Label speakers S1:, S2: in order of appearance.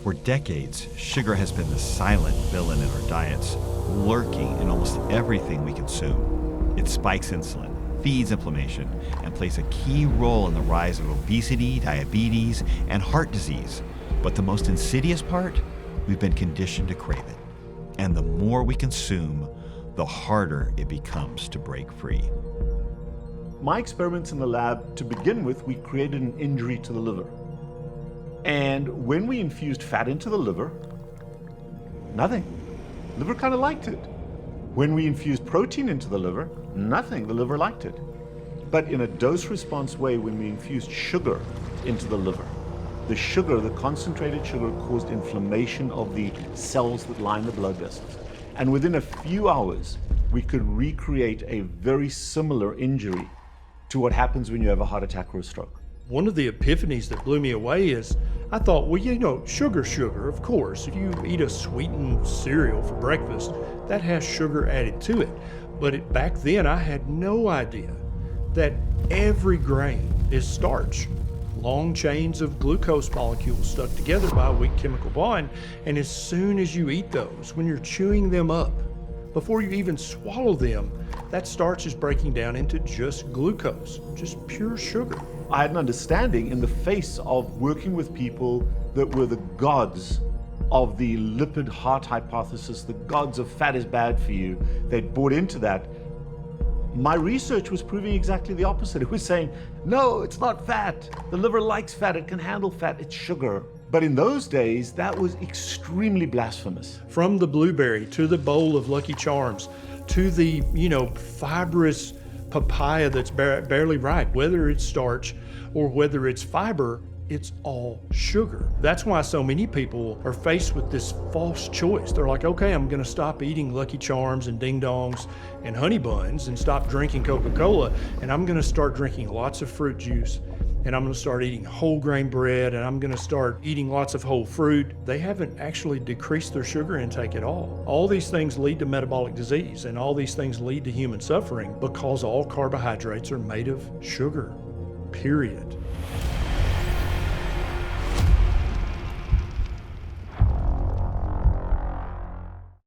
S1: For decades, sugar has been the silent villain in our diets, lurking in almost everything we consume. It spikes insulin, feeds inflammation, and plays a key role in the rise of obesity, diabetes, and heart disease. But the most insidious part? We've been conditioned to crave it. And the more we consume, the harder it becomes to break free.
S2: My experiments in the lab, to begin with, we created an injury to the liver. And when we infused fat into the liver, nothing. Liver kind of liked it. When we infused protein into the liver, nothing. The liver liked it. But in a dose-response way, when we infused sugar into the liver, the sugar, the concentrated sugar, caused inflammation of the cells that line the blood vessels. And within a few hours, we could recreate a very similar injury to what happens when you have a heart attack or a stroke.
S3: One of the epiphanies that blew me away is, I thought, well, you know, sugar, of course. If you eat a sweetened cereal for breakfast, that has sugar added to it. But back then, I had no idea that every grain is starch. Long chains of glucose molecules stuck together by a weak chemical bond. And as soon as you eat those, when you're chewing them up, before you even swallow them, that starch is breaking down into just glucose, just pure sugar.
S2: I had an understanding in the face of working with people that were the gods of the lipid heart hypothesis, the gods of fat is bad for you. They'd bought into that. My research was proving exactly the opposite. It was saying, no, it's not fat. The liver likes fat, it can handle fat, it's sugar. But in those days, that was extremely blasphemous.
S3: From the blueberry to the bowl of Lucky Charms to the, fibrous papaya that's barely ripe, whether it's starch or whether it's fiber, it's all sugar. That's why so many people are faced with this false choice. They're like, okay, I'm gonna stop eating Lucky Charms and Ding Dongs and honey buns and stop drinking Coca-Cola, and I'm gonna start drinking lots of fruit juice, and I'm gonna start eating whole grain bread, and I'm gonna start eating lots of whole fruit. They haven't actually decreased their sugar intake at all. All these things lead to metabolic disease, and all these things lead to human suffering because all carbohydrates are made of sugar, period.